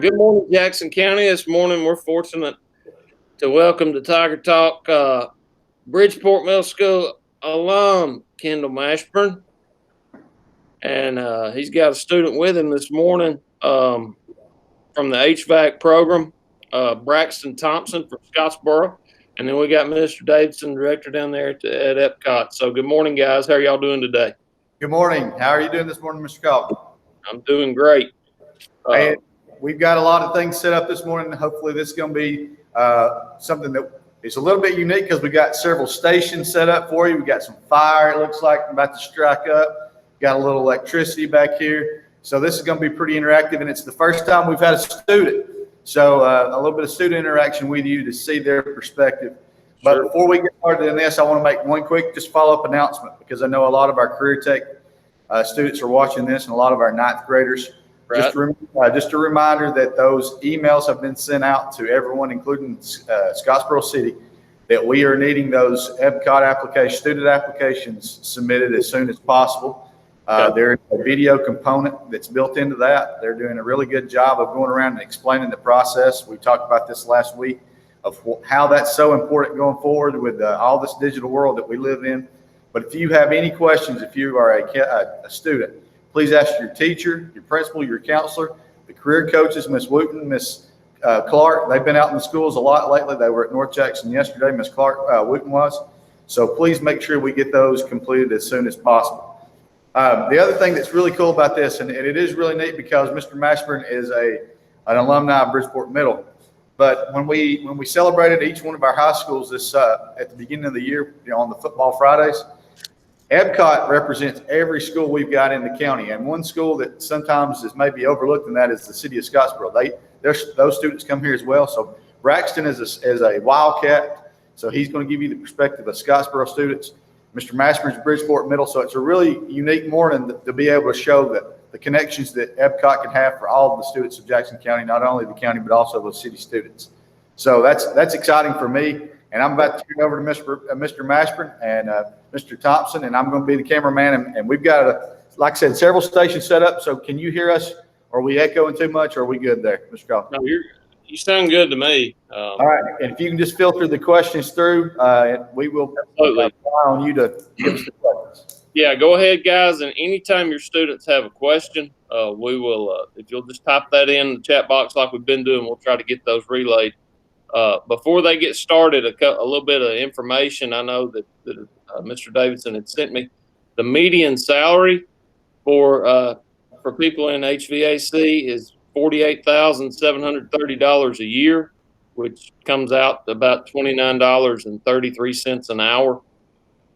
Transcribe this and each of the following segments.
Good morning, Jackson County. This morning, we're fortunate to welcome to Tiger Talk Bridgeport Middle School alum Kendall Mashburn, and he's got a student with him this morning from the HVAC program, Braxton Thompson from Scottsboro, and then we got Mr. Davidson, director down there at Epcot. So, good morning, guys. How are y'all doing today? Good morning. How are you doing this morning, Mr. Cobb? I'm doing great. Hey, we've got a lot of things set up this morning. Hopefully this is going to be something that is a little bit unique because we got several stations set up for you. We got some fire, it looks like, about to strike up. Got a little electricity back here. So this is going to be pretty interactive, and it's the first time we've had a student. So a little bit of student interaction with you to see their perspective. But before we get started in this, I want to make one quick just follow-up announcement because I know a lot of our career tech students are watching this and a lot of our ninth graders. Right. Just a reminder that those emails have been sent out to everyone, including Scottsboro City, that we are needing those Epcot student applications submitted as soon as possible. There is a video component that's built into that. They're doing a really good job of going around and explaining the process. We talked about this last week of how that's so important going forward with all this digital world that we live in. But if you have any questions, if you are a student, please ask your teacher, your principal, your counselor, the career coaches, Miss Wooten, Miss Clark. They've been out in the schools a lot lately. They were at North Jackson yesterday, Miss Clark Wooten was. So please make sure we get those completed as soon as possible. The other thing that's really cool about this, and it is really neat because Mr. Mashburn is an alumni of Bridgeport Middle. But when we celebrated each one of our high schools this at the beginning of the year, on the football Fridays, Epcot represents every school we've got in the county, and one school that sometimes is maybe overlooked in that is the city of Scottsboro. Those students come here as well. So Braxton is a Wildcat, so he's going to give you the perspective of Scottsboro students. Mr. Mashburn's Bridgeport Middle, so it's a really unique morning to be able to show that the connections that Epcot can have for all of the students of Jackson County, not only the county but also those city students. So that's exciting for me. And I'm about to turn over to Mr. Mashburn and Mr. Thompson, and I'm going to be the cameraman. And we've got, like I said, several stations set up. So can you hear us? Are we echoing too much? Or are we good there, Mr. Cobb? No, you sound good to me. All right. And if you can just filter the questions through, we will rely on you to give us the questions. Yeah, go ahead, guys. And anytime your students have a question, we will, if you'll just type that in the chat box like we've been doing, we'll try to get those relayed. Before they get started, a little bit of information. I know that Mr. Davidson had sent me. The median salary for people in HVAC is $48,730 a year, which comes out to about $29.33 an hour.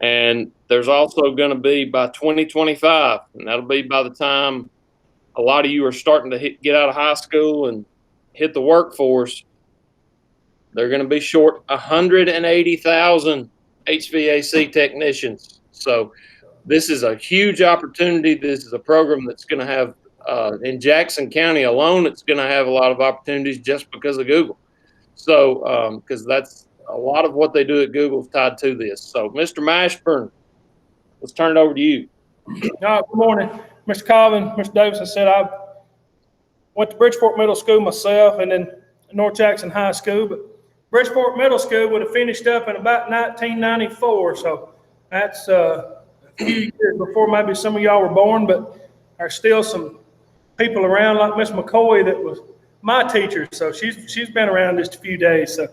And there's also going to be by 2025, and that'll be by the time a lot of you are starting to get out of high school and hit the workforce. They're going to be short 180,000 HVAC technicians. So this is a huge opportunity. This is a program that's going to have, in Jackson County alone, it's going to have a lot of opportunities just because of Google. So, because that's a lot of what they do at Google is tied to this. So, Mr. Mashburn, let's turn it over to you. Good morning. Mr. Colvin, Mr. Davidson said I went to Bridgeport Middle School myself and then North Jackson High School, but Bridgeport Middle School would have finished up in about 1994, so that's a few years before maybe some of y'all were born, but there's still some people around like Miss McCoy that was my teacher, so she's been around just a few days. So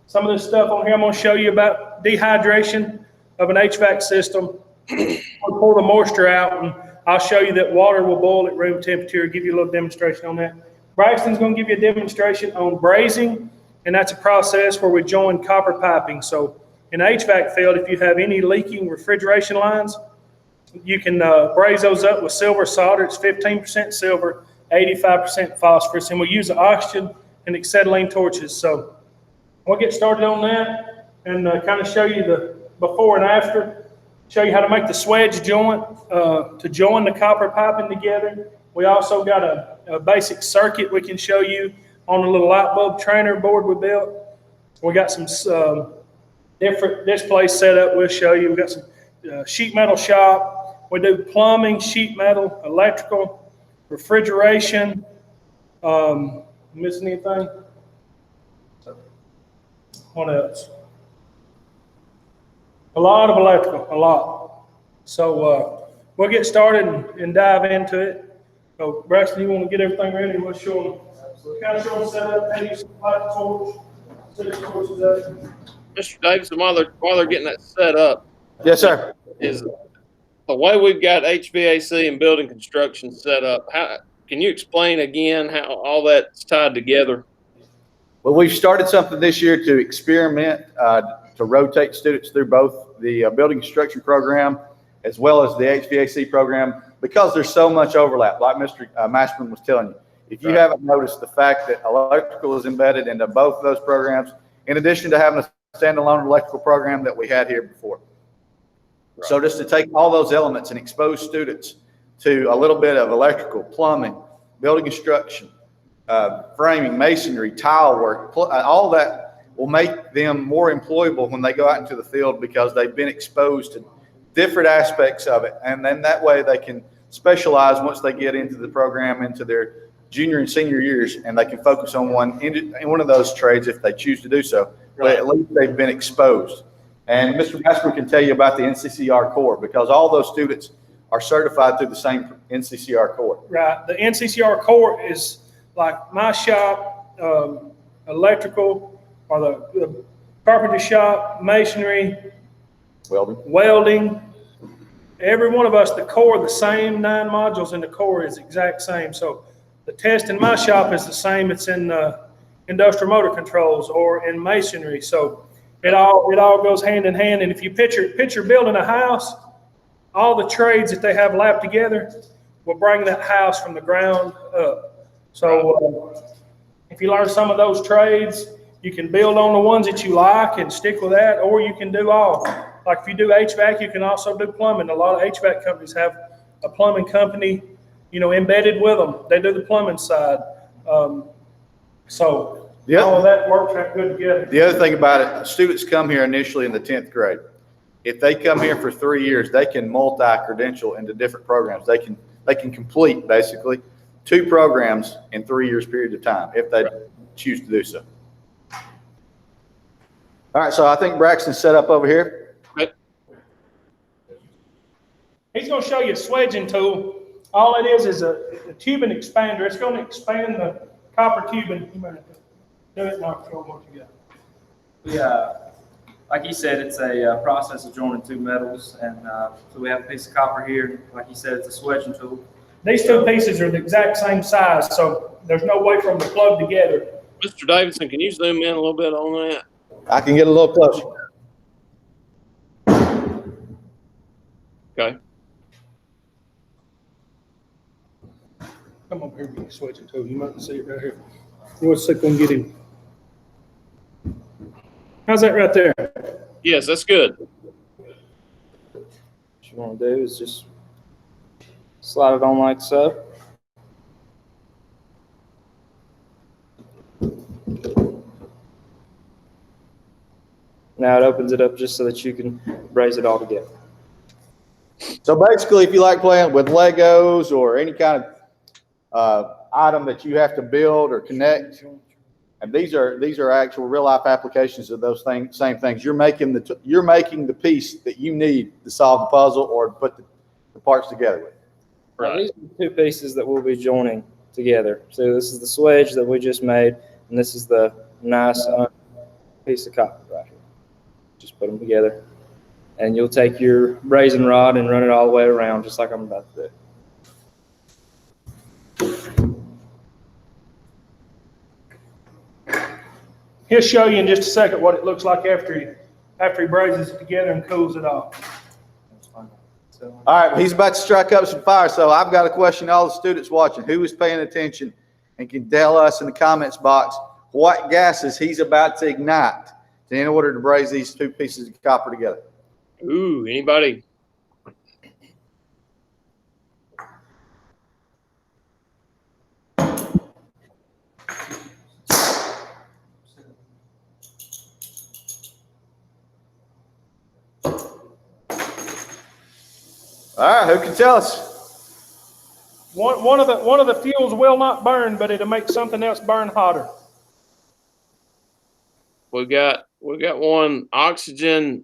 some of this stuff on here I'm going to show you about dehydration of an HVAC system. We'll pull the moisture out, and I'll show you that water will boil at room temperature, give you a little demonstration on that. Braxton's going to give you a demonstration on brazing. And that's a process where we join copper piping. So in the HVAC field, if you have any leaking refrigeration lines, you can braze those up with silver solder. It's 15% silver, 85% phosphorus. And we use the oxygen and acetylene torches. So we'll get started on that and kind of show you the before and after, show you how to make the swedge joint to join the copper piping together. We also got a basic circuit we can show you on a little light bulb trainer board we built. We got some different displays set up we'll show you. We got some sheet metal shop. We do plumbing, sheet metal, electrical, refrigeration, Missing anything? What else? A lot of electrical, a lot. So we'll get started and dive into it. So Braxton, you want to get everything ready? We'll show them. Kind of show them setup, how you supply the torch, set the torches up. Mr. Davidson, while they're getting that set up, Yes, sir. is the way we've got HVAC and building construction set up. How can you explain again how all that's tied together? Well, we've started something this year to experiment, to rotate students through both the building construction program as well as the HVAC program, because there's so much overlap, like Mr. Mashburn was telling you. If you haven't noticed the fact that electrical is embedded into both of those programs, in addition to having a standalone electrical program that we had here before. Right. So just to take all those elements and expose students to a little bit of electrical, plumbing, building construction, framing, masonry, tile work, all that will make them more employable when they go out into the field, because they've been exposed to different aspects of it. And then that way they can specialize once they get into the program, into their junior and senior years, and they can focus on one of those trades if they choose to do so. But at least they've been exposed. And Mr. Mashburn can tell you about the NCCR core, because all those students are certified through the same NCCR core. Right. The NCCR core is like my shop, electrical, or the carpenter shop, masonry, welding. Every one of us, the core, the same 9 modules in the core is exact same. So the test in my shop is the same. It's in industrial motor controls or in masonry. So it all goes hand in hand. And if you picture building a house, all the trades that they have lapped together will bring that house from the ground up. So if you learn some of those trades, you can build on the ones that you like and stick with that, or you can do all. Like if you do HVAC, you can also do plumbing. A lot of HVAC companies have a plumbing company, embedded with them. They do the plumbing side. So all of that works out good together. The other thing about it, students come here initially in the 10th grade. If they come here for 3 years, they can multi-credential into different programs. They can complete basically 2 programs in 3 years period of time if they choose to do so. All right, so I think Braxton's set up over here. He's going to show you a swedging tool. All it is a tubing expander. It's going to expand the copper tubing. You might do it now. Show them what you got. Yeah, like he said, it's a process of joining 2 metals, and so we have a piece of copper here. Like he said, it's a swedging tool. These 2 pieces are the exact same size, so there's no way for them to plug together. Mr. Davidson, can you zoom in a little bit on that? I can get a little closer. Okay. Come over here with the swedging tool. You might see it right here. You want to see if we can get him. How's that right there? Yes, that's good. What you want to do is just slide it on like so. Now it opens it up just so that you can braze it all together. So basically, if you like playing with Legos or any kind of item that you have to build or connect, and these are actual real life applications of those same things. You're making the piece that you need to solve the puzzle or put the parts together with. Right. These are 2 pieces that we'll be joining together. So this is the swedge that we just made, and this is the nice piece of copper right here. Just put them together, and you'll take your brazing rod and run it all the way around, just like I'm about to do. He'll show you in just a second what it looks like after he brazes it together and cools it off. All right, he's about to strike up some fire, so I've got a question to all the students watching. Who is paying attention and can tell us in the comments box what gases he's about to ignite in order to braze these 2 pieces of copper together? Ooh, anybody? All right, who can tell us? One of the fuels will not burn, but it'll make something else burn hotter. We got one oxygen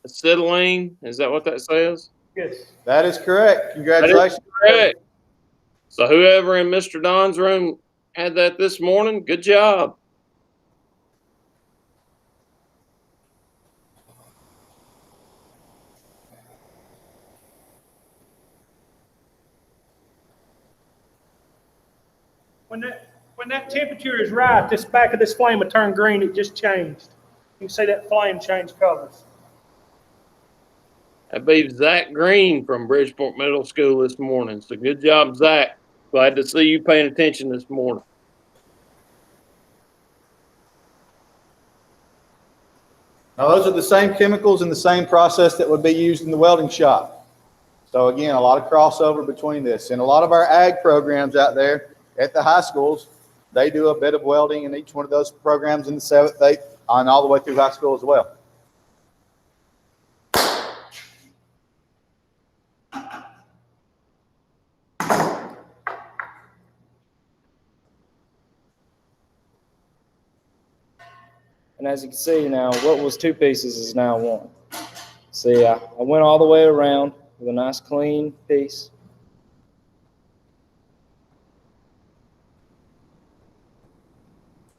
acetylene. Is that what that says? Yes. That is correct. That Congratulations. is correct. So whoever in Mr. Don's room had that this morning, good job. When that temperature is right, this back of this flame will turn green. It just changed. You can see that flame change colors. That be Zach Green from Bridgeport Middle School this morning. So good job, Zach. Glad to see you paying attention this morning. Now, those are the same chemicals and the same process that would be used in the welding shop. So again, a lot of crossover between this. And a lot of our ag programs out there at the high schools, they do a bit of welding in each one of those programs in the 7th, 8th, and all the way through high school as well. And as you can see now, what was 2 pieces is now 1. See, I went all the way around with a nice clean piece.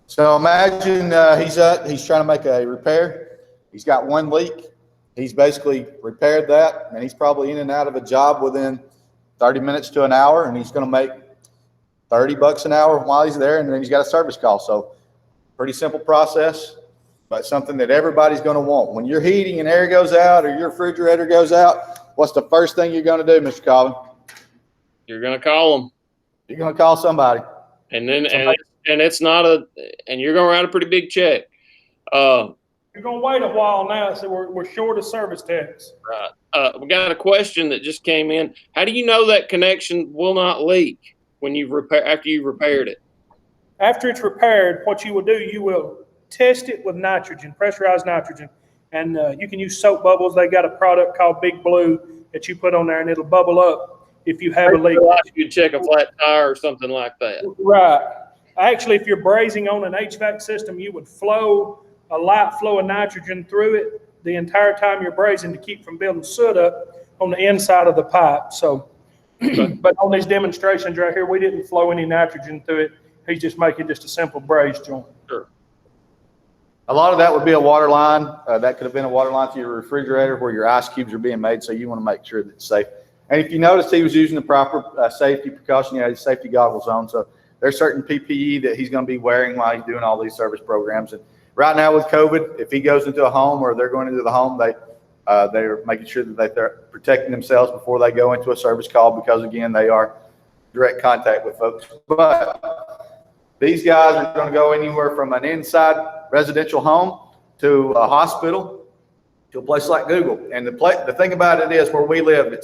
So imagine he's trying to make a repair. He's got 1 leak. He's basically repaired that, and he's probably in and out of a job within 30 minutes to an hour, and he's going to make $30 an hour while he's there, and then he's got a service call. So pretty simple process, but something that everybody's going to want. When your heating and air goes out or your refrigerator goes out, what's the first thing you're going to do, Mr. Colvin? You're going to call them. You're going to call somebody. And then, and it's not and you're going to write a pretty big check. You're going to wait a while now, so we're short of service techs. Right. We got a question that just came in. How do you know that connection will not leak when after you've repaired it? After it's repaired, what you will do, you will test it with nitrogen, pressurized nitrogen, and you can use soap bubbles. They got a product called Big Blue that you put on there, and it'll bubble up if you have a leak. You check a flat tire or something like that. Right. Actually, if you're brazing on an HVAC system, you would flow a light flow of nitrogen through it the entire time you're brazing to keep from building soot up on the inside of the pipe. So, but on these demonstrations right here, we didn't flow any nitrogen through it. He's just making just a simple braze joint. Sure. A lot of that would be a water line. That could have been a water line to your refrigerator where your ice cubes are being made, so you want to make sure that it's safe. And if you notice, he was using the proper safety precaution. He had his safety goggles on, so there's certain PPE that he's going to be wearing while he's doing all these service programs. And right now with COVID, if he goes into a home or they're going into the home, they're making sure that they're protecting themselves before they go into a service call because, again, they are direct contact with folks. But these guys are going to go anywhere from an inside residential home to a hospital to a place like Google. And the thing about it is where we live,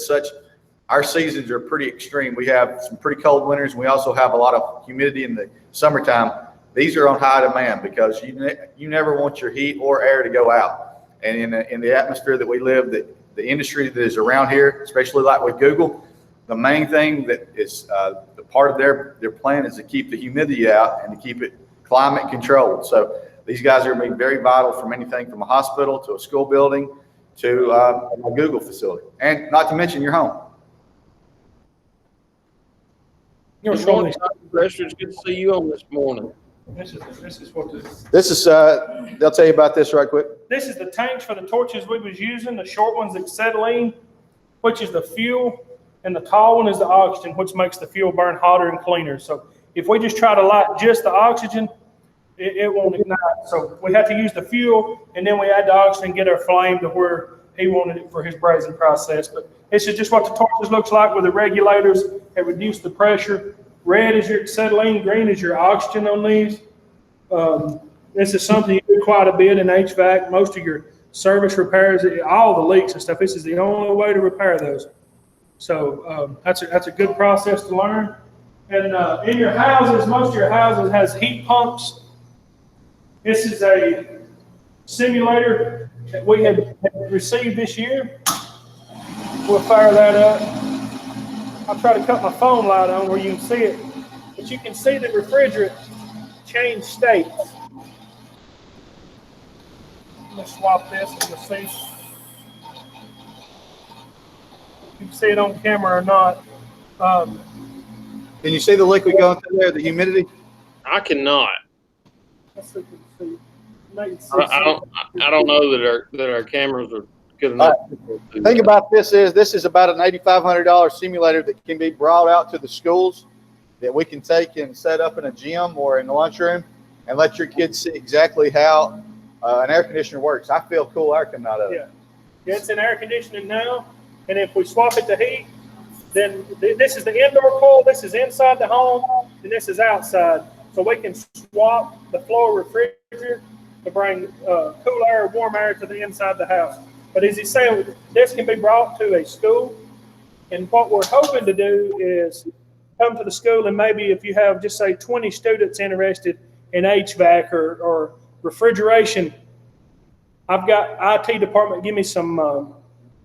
our seasons are pretty extreme. We have some pretty cold winters, and we also have a lot of humidity in the summertime. These are on high demand because you never want your heat or air to go out. And in the atmosphere that we live, the industry that is around here, especially like with Google, the main thing that is the part of their plan is to keep the humidity out and to keep it climate controlled. So these guys are going to be very vital from anything from a hospital to a school building to a Google facility, and not to mention your home. Good morning, Dr. Dresser. It's good to see you on this morning. This is They'll tell you about this right quick. This is the tanks for the torches we was using. The short one's acetylene, which is the fuel, and the tall one is the oxygen, which makes the fuel burn hotter and cleaner. So if we just try to light just the oxygen, it won't ignite. So we have to use the fuel, and then we add the oxygen and get our flame to where he wanted it for his brazing process. But this is just what the torches looks like with the regulators that reduce the pressure. Red is your acetylene, green is your oxygen on these. This is something you do quite a bit in HVAC. Most of your service repairs, all the leaks and stuff, this is the only way to repair those. So that's a good process to learn. And in your houses, most of your houses has heat pumps. This is a simulator that we have received this year. We'll fire that up. I'll try to cut my phone light on where you can see it. But you can see the refrigerant change states. I'm gonna swap this and you'll see. You can see it on camera or not. Can you see the liquid going through there, the humidity? I cannot. Let's see if you can see. Maybe see I don't know that our cameras are good enough. The thing about this is about an $8,500 simulator that can be brought out to the schools that we can take and set up in a gym or in the lunchroom and let your kids see exactly how an air conditioner works. I feel cool air coming out of it. Yeah, it's in air conditioning now, and if we swap it to heat, then this is the indoor coil, this is inside the home, and this is outside. So we can swap the floor refrigerator to bring cool air, warm air to the inside the house. But as he's saying, this can be brought to a school, and what we're hoping to do is come to the school, and maybe if you have just say 20 students interested in HVAC or refrigeration, I've got IT department give me some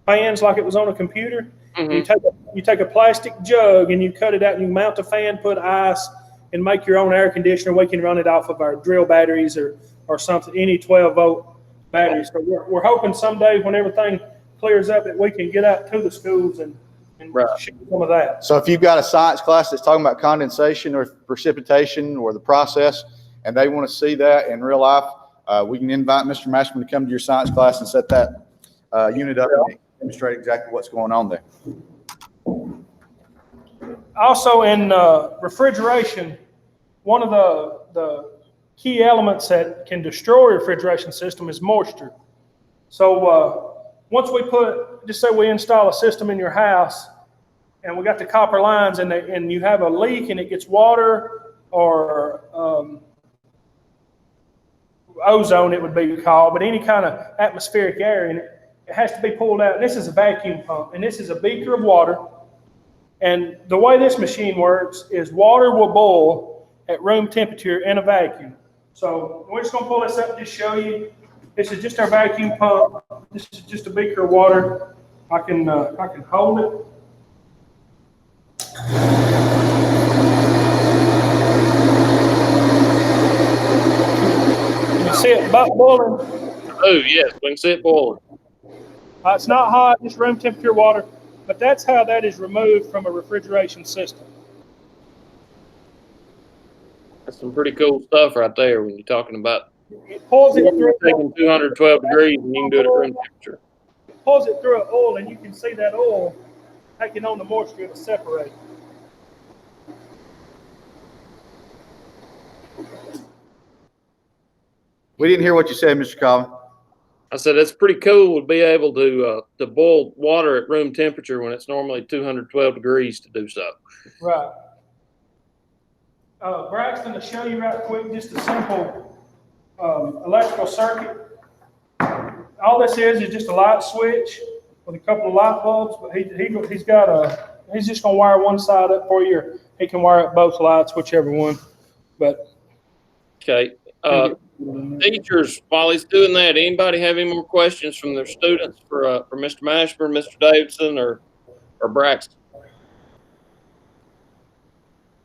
fans like it was on a computer. Mm-hmm. You take a plastic jug and you cut it out and you mount the fan, put ice, and make your own air conditioner. We can run it off of our drill batteries or something, any 12-volt batteries. So we're hoping someday when everything clears up that we can get out to the schools and shoot some of that. So if you've got a science class that's talking about condensation or precipitation or the process, and they want to see that in real life, we can invite Mr. Mashburn to come to your science class and set that unit up and demonstrate exactly what's going on there. Also in refrigeration, one of the key elements that can destroy a refrigeration system is moisture. So once we just say we install a system in your house and we got the copper lines and you have a leak and it gets water or ozone, it would be called, but any kind of atmospheric air in it, it has to be pulled out. And this is a vacuum pump, and this is a beaker of water. And the way this machine works is water will boil at room temperature in a vacuum. So we're just going to pull this up and just show you. This is just our vacuum pump. This is just a beaker of water. I can hold it. You can see it about boiling. Oh, yes, we can see it boiling. It's not hot, just room temperature water, but that's how that is removed from a refrigeration system. That's some pretty cool stuff right there when you're talking about It pulls it through. taking 212 degrees and you can do it at room temperature. It pulls it through an oil, and you can see that oil taking on the moisture to separate. We didn't hear what you said, Mr. Collins. I said it's pretty cool to be able to boil water at room temperature when it's normally 212 degrees to do so. Right. Braxton, to show you right quick, just a simple electrical circuit. All this is just a light switch with a couple of light bulbs, but he's just gonna wire one side up for you, or he can wire up both lights, whichever one. But okay. Teachers, while he's doing that, anybody have any more questions from their students for Mr. Mashburn, Mr. Davidson, or Braxton?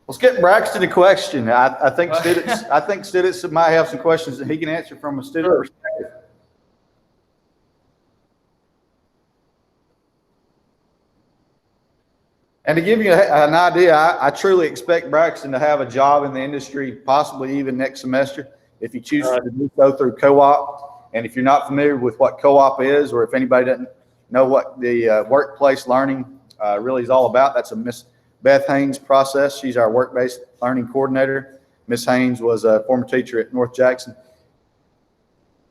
Let's get Braxton a question. I think students might have some questions that he can answer from a student perspective. And to give you an idea, I truly expect Braxton to have a job in the industry, possibly even next semester, if he chooses to do so through co-op. And if you're not familiar with what co-op is, or if anybody doesn't know what the workplace learning really is all about, that's a Miss Beth Haynes process. She's our work-based learning coordinator. Miss Haynes was a former teacher at North Jackson,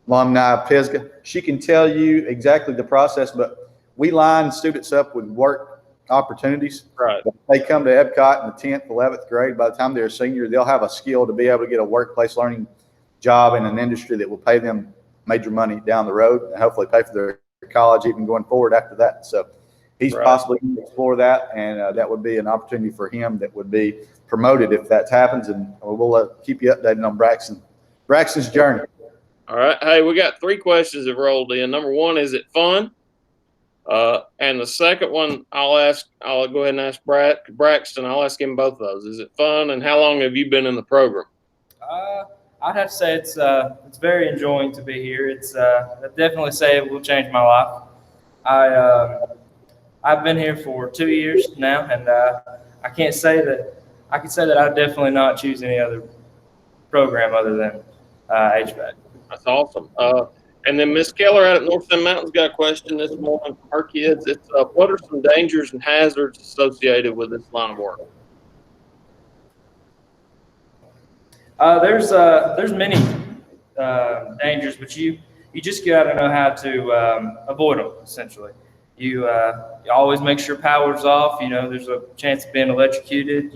alumni of Pisgah. She can tell you exactly the process, but we line students up with work opportunities. Right. They come to Epcot in the 10th, 11th grade. By the time they're a senior, they'll have a skill to be able to get a workplace learning job in an industry that will pay them major money down the road and hopefully pay for their college even going forward after that. So he's possibly going to explore that, and that would be an opportunity for him that would be promoted if that happens. And we'll keep you updated on Braxton's journey. All right. Hey, we got 3 questions that rolled in. Number 1, is it fun? And the second one, I'll go ahead and ask Braxton. I'll ask him both of those. Is it fun, and how long have you been in the program? I'd have to say it's very enjoying to be here. I'd definitely say it will change my life. I've been here for 2 years now, and I can say that I definitely not choose any other program other than HVAC. That's awesome. And then Miss Keller out at North End Mountain's got a question this morning for her kids. It's what are some dangers and hazards associated with this line of work? There's many dangers, but you just got to know how to avoid them. Essentially, you always make sure power's off. There's a chance of being electrocuted.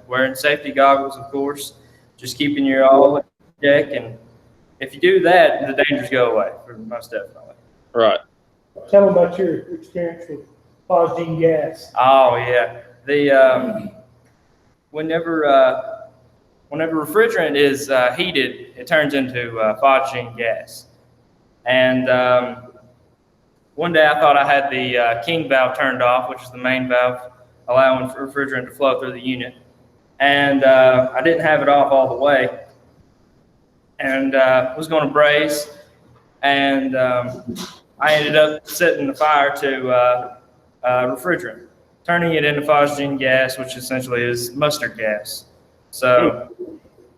Wearing safety goggles, of course. Just keeping your all in check, and if you do that, the dangers go away, most definitely. Right. Tell them about your experience with phosgene gas. Oh yeah, whenever refrigerant is heated, it turns into phosgene gas. And one day I thought I had the king valve turned off, which is the main valve allowing refrigerant to flow through the unit. And I didn't have it off all the way. And was going to braze. And I ended up setting the fire to refrigerant, turning it into phosgene gas, which essentially is mustard gas. So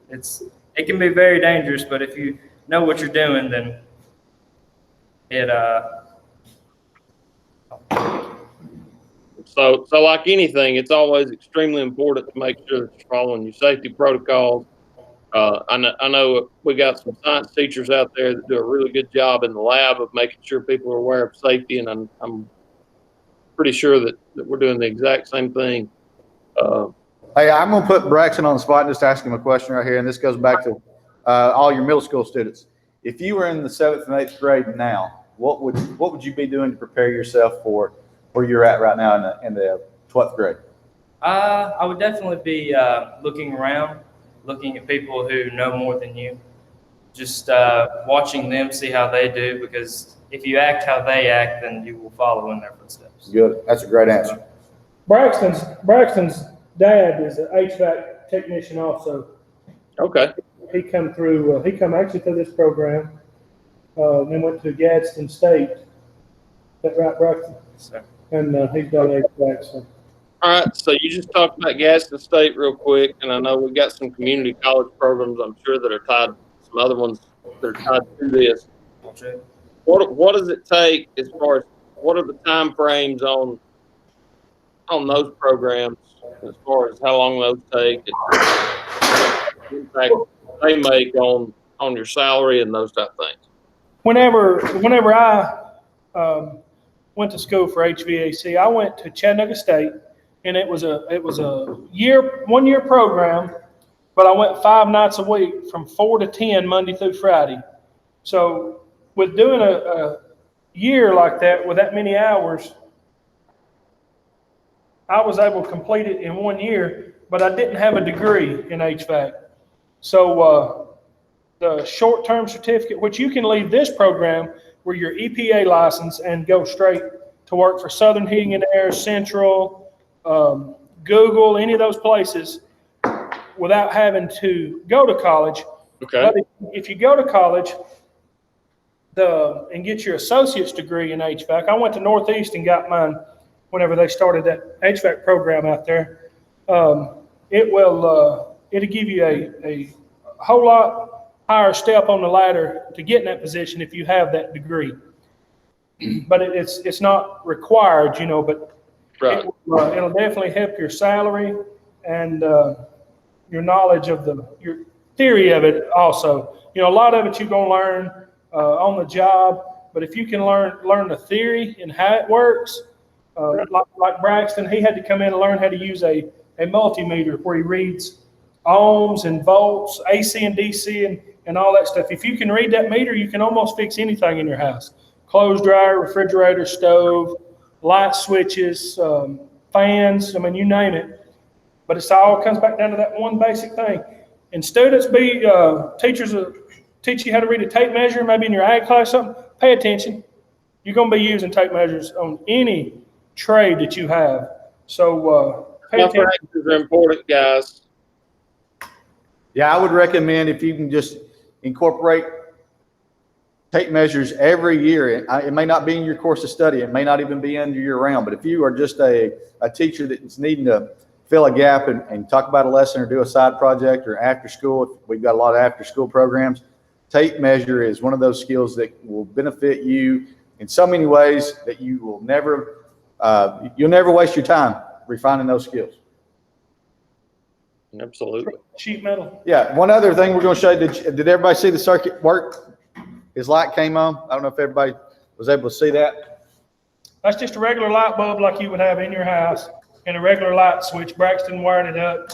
it can be very dangerous, but if you know what you're doing, then it So like anything, it's always extremely important to make sure that you're following your safety protocols. I know we got some science teachers out there that do a really good job in the lab of making sure people are aware of safety, and I'm pretty sure that we're doing the exact same thing. Hey, I'm going to put Braxton on the spot and just ask him a question right here, and this goes back to all your middle school students. If you were in the 7th and 8th grade now, what would you be doing to prepare yourself for where you're at right now in the 12th grade? I would definitely be looking around, looking at people who know more than you, just watching them, see how they do, because if you act how they act, then you will follow in their footsteps. Good. That's a great answer. Braxton's dad is an HVAC technician also. Okay. He come actually through this program, then went to Gadsden State. Is that right, Braxton? Yes, sir. And he's got HVAC. So. All right, so you just talked about Gadsden State real quick, and I know we've got some community college programs, I'm sure, that are tied, some other ones that are tied to this. What does it take as far as, what are the time frames on those programs as far as how long those take, and impact they make on your salary and those type of things? Whenever I went to school for HVAC, I went to Chattanooga State, and it was a 1 year program, but I went 5 nights a week from 4 to 10 Monday through Friday. So with doing a year like that with that many hours, I was able to complete it in 1 year, but I didn't have a degree in HVAC. So the short-term certificate, which you can leave this program where you're EPA licensed and go straight to work for Southern Heating and Air, Central, Google, any of those places without having to go to college. Okay. But if you go to college and get your associate's degree in HVAC, I went to Northeast and got mine whenever they started that HVAC program out there. It'll give you a whole lot higher step on the ladder to get in that position if you have that degree. But it's not required, but Right. It'll definitely help your salary and your knowledge of your theory of it also. A lot of it you're going to learn on the job, but if you can learn the theory and how it works, like Braxton, he had to come in and learn how to use a multimeter where he reads ohms and volts, AC and DC and all that stuff. If you can read that meter, you can almost fix anything in your house. Clothes dryer, refrigerator, stove, light switches, fans, you name it. But it all comes back down to that one basic thing. And students, teachers teach you how to read a tape measure, maybe in your ag class or something. Pay attention. you're going to be using tape measures on any trade that you have. So pay My attention. practices are important, guys. Yeah, I would recommend if you can just incorporate tape measures every year. It may not be in your course of study. It may not even be under year round, but if you are just a teacher that's needing to fill a gap and talk about a lesson or do a side project or after school, we've got a lot of after school programs. Tape measure is one of those skills that will benefit you in so many ways that you will never, you'll never waste your time refining those skills. Absolutely. Sheet metal. Yeah, one other thing we're going to show you. Did everybody see the circuit work? His light came on. I don't know if everybody was able to see that. That's just a regular light bulb like you would have in your house and a regular light switch. Braxton wired it up.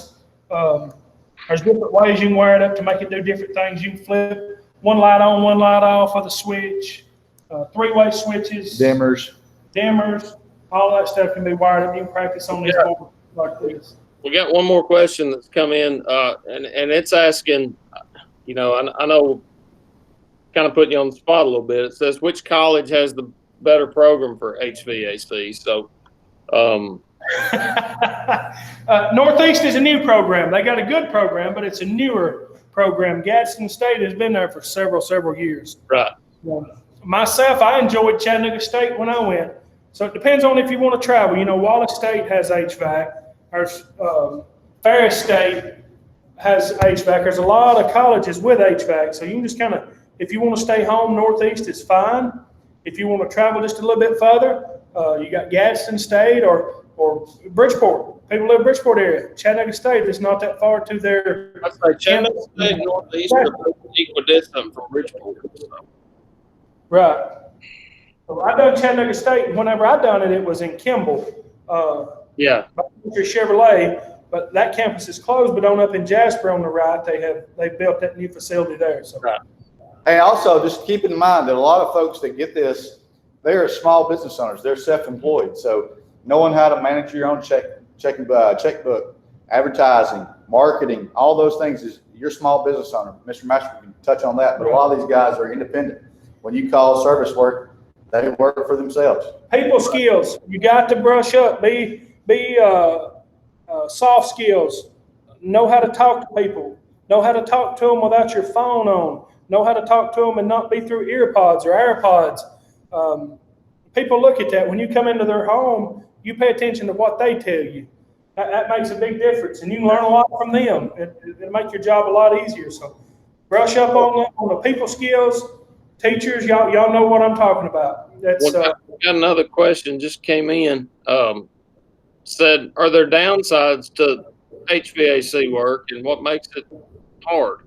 There's different ways you can wire it up to make it do different things. You can flip one light on, one light off of the switch, three-way switches, Dimmers, all that stuff can be wired up. You can practice on this board like this. We got one more question that's come in, and it's asking, you know, I know, kind of putting you on the spot a little bit. It says, which college has the better program for HVAC? So, Northeast is a new program. They got a good program, but it's a newer program. Gadsden State has been there for several years. right. Myself, I enjoyed Chattanooga State when I went. So it depends on if you want to travel. You know, Wallace State has HVAC. There's Ferris State has HVAC. There's a lot of colleges with HVAC. So you can just kind of, if you want to stay home, Northeast is fine. If you want to travel just a little bit further, you got Gadsden State or Bridgeport. People live in Bridgeport area. Chattanooga State is not that far to their. I'd say Chattanooga State and Northeast are equidistant from Bridgeport. So. Right. So I done Chattanooga State, and whenever I done it, it was in Kimball. Yeah. Chevrolet, but that campus is closed. But on up in Jasper on the right, they built that new facility there. So. Right. Hey, also just keep in mind that a lot of folks that get this, they are small business owners. They're self-employed. So knowing how to manage your own checkbook, advertising, marketing, all those things is your small business owner. Mr. Mashburn can touch on that, but a lot of these guys are independent. When you call service work, they work for themselves. People skills, you got to brush up. Be soft skills. Know how to talk to people. Know how to talk to them without your phone on. Know how to talk to them and not be through earpods or AirPods. People look at that. When you come into their home, you pay attention to what they tell you. That makes a big difference, and you can learn a lot from them. It'll make your job a lot easier. So brush up on the people skills. Teachers, y'all know what I'm talking about. That's got another question just came in. Said, are there downsides to HVAC work, and what makes it hard?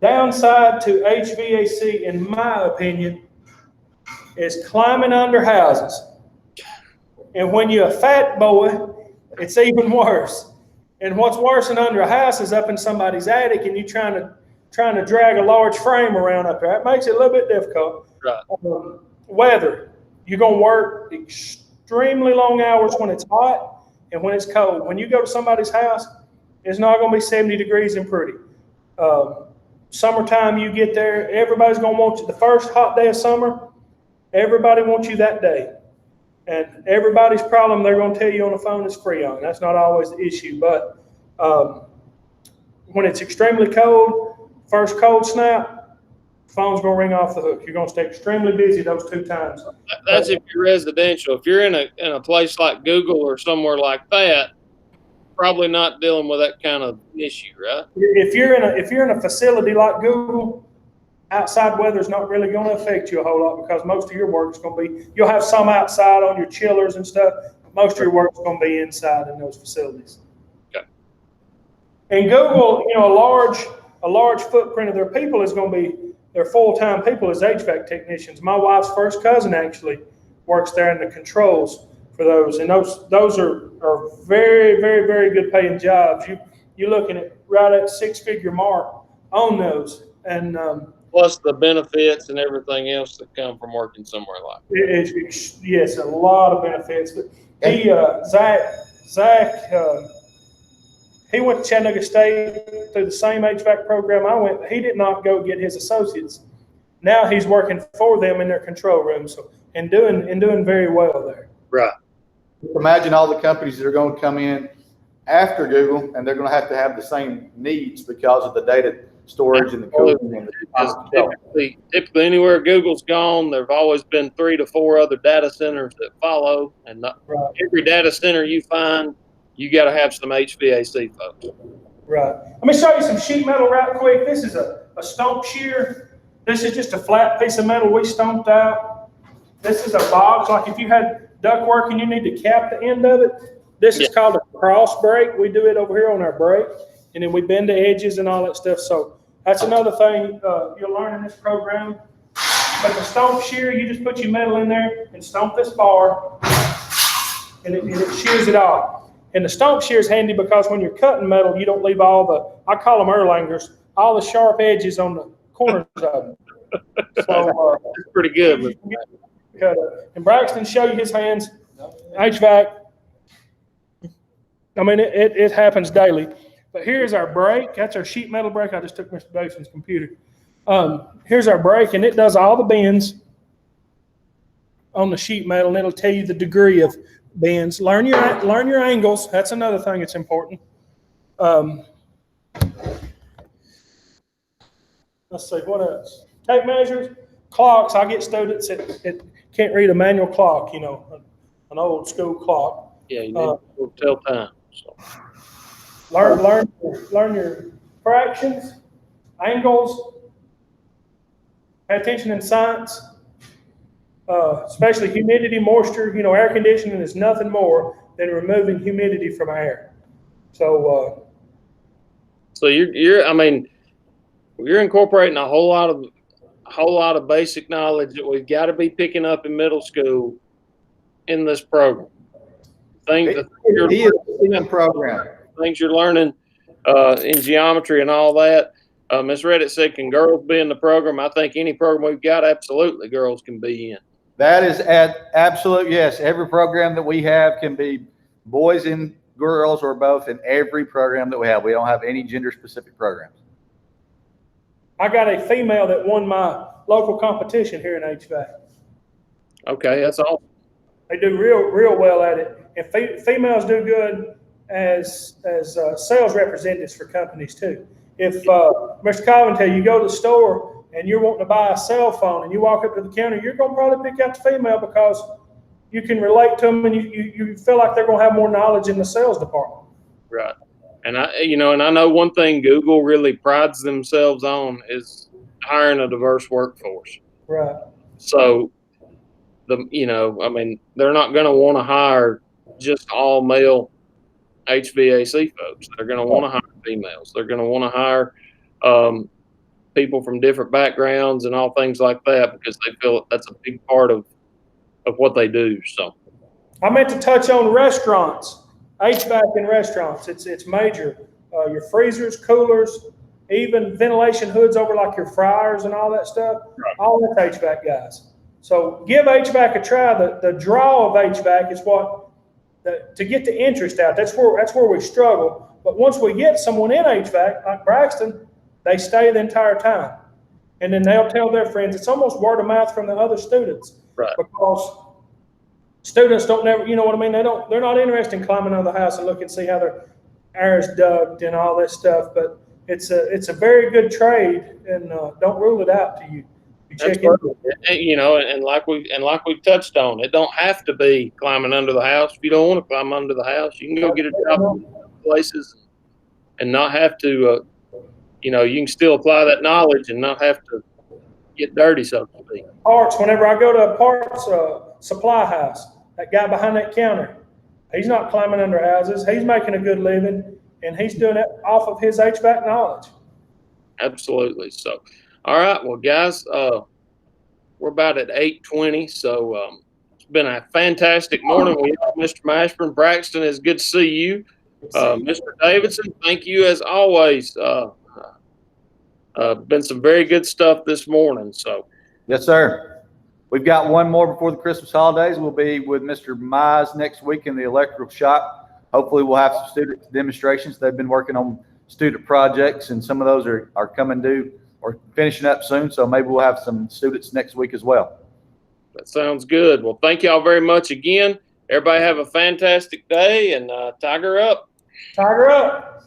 Downside to HVAC, in my opinion, is climbing under houses. And when you're a fat boy, it's even worse. And what's worse than under a house is up in somebody's attic, and you trying to drag a large frame around up there. It makes it a little bit difficult. Right. Weather, you're going to work extremely long hours when it's hot and when it's cold. When you go to somebody's house, it's not going to be 70 degrees and pretty. Summertime, you get there, everybody's going to want you. The first hot day of summer, everybody wants you that day. And everybody's problem, they're going to tell you on the phone, is Freon. That's not always the issue. But when it's extremely cold, first cold snap, phone's going to ring off the hook. You're going to stay extremely busy those 2 times. That's if you're residential. If you're in a place like Google or somewhere like that, probably not dealing with that kind of issue, right? If you're in a facility like Google, outside weather is not really going to affect you a whole lot, because most of your work is going to be, you'll have some outside on your chillers and stuff. Most of your work is going to be inside in those facilities. Okay. And Google, a large footprint of their people is going to be, their full-time people as HVAC technicians. My wife's first cousin actually works there in the controls for those, and those are very, very, very good paying jobs. You're looking at right at 6-figure mark on those, and plus the benefits and everything else that come from working somewhere like that. Yes, a lot of benefits. But Zach, he went to Chattanooga State through the same HVAC program I went. He did not go get his associates. Now he's working for them in their control room, so and doing very well there. Right. Imagine all the companies that are going to come in after Google, and they're going to have the same needs because of the data storage and the coding and the typically anywhere Google's gone, there've always been 3 to 4 other data centers that follow, and every data center you find, you got to have some HVAC folks. Right. Let me show you some sheet metal right quick. This is a stomp shear. This is just a flat piece of metal we stomped out. This is a box, like if you had ductwork and you need to cap the end of it. This is called a cross break. We do it over here on our break, and then we bend the edges and all that stuff. So that's another thing you'll learn in this program. But the stomp shear, you just put your metal in there and stomp this bar, and it shears it off. And the stomp shear is handy because when you're cutting metal, you don't leave all the, I call them Erlangers, all the sharp edges on the corners of it. So that's pretty good. And Braxton, show you his hands. HVAC. I mean, it happens daily. But here's our brake. That's our sheet metal brake. I just took Mr. Davison's computer. Here's our brake, and it does all the bends on the sheet metal, and it'll tell you the degree of bends. Learn your angles. That's another thing that's important. Let's see, what else? Tape measures, clocks. I get students that can't read a manual clock, you know, an old school clock. Yeah, you need to tell time. So. Learn your fractions, angles. Pay attention in science, especially humidity, moisture. You know, air conditioning is nothing more than removing humidity from air. So, you're incorporating a whole lot of basic knowledge that we've got to be picking up in middle school in this program. Things you're learning in geometry and all that. Ms. Reddit said, can girls be in the program? I think any program we've got, absolutely, girls can be in. That is absolute yes. Every program that we have can be boys and girls or both in every program that we have. We don't have any gender-specific programs. I got a female that won my local competition here in HVAC. Okay, that's all. They do real well at it. And females do good as sales representatives for companies too. If Mr. Covington, you go to the store and you're wanting to buy a cell phone and you walk up to the counter, you're going to probably pick out the female because you can relate to them and you feel like they're going to have more knowledge in the sales department. Right. And I know one thing Google really prides themselves on is hiring a diverse workforce. Right. So they're not going to want to hire just all male HVAC folks. They're going to want to hire females. They're going to want to hire people from different backgrounds and all things like that because they feel that's a big part of what they do. So I meant to touch on restaurants, HVAC in restaurants. It's major. Your freezers, coolers, even ventilation hoods over like your fryers and all that stuff. Right. All that's HVAC guys. So give HVAC a try. The draw of HVAC is to get the interest out. That's where we struggle. But once we get someone in HVAC, like Braxton, they stay the entire time. And then they'll tell their friends. It's almost word of mouth from the other students. Right. Because students don't never, you know what I mean? They're not interested in climbing under the house and look and see how their air is ducted and all this stuff. But it's a very good trade, and don't rule it out till you check it. And like we touched on, it don't have to be climbing under the house. If you don't want to climb under the house, you can go get a job in places and not have to. You can still apply that knowledge and not have to get dirty, so to speak. Parts. Whenever I go to a parts supply house, that guy behind that counter, he's not climbing under houses. He's making a good living, and he's doing it off of his HVAC knowledge. Absolutely. So, all right. Well, guys, we're about at 8:20, so it's been a fantastic morning. We have Mr. Mashburn. Braxton, it's good to see you. Mr. Davidson, thank you as always. Been some very good stuff this morning. So, yes, sir. We've got one more before the Christmas holidays. We'll be with Mr. Mize next week in the electrical shop. Hopefully, we'll have some student demonstrations. They've been working on student projects, and some of those are coming due or finishing up soon. So maybe we'll have some students next week as well. That sounds good. Well, thank y'all very much again. Everybody have a fantastic day, and Tiger up. Tiger up.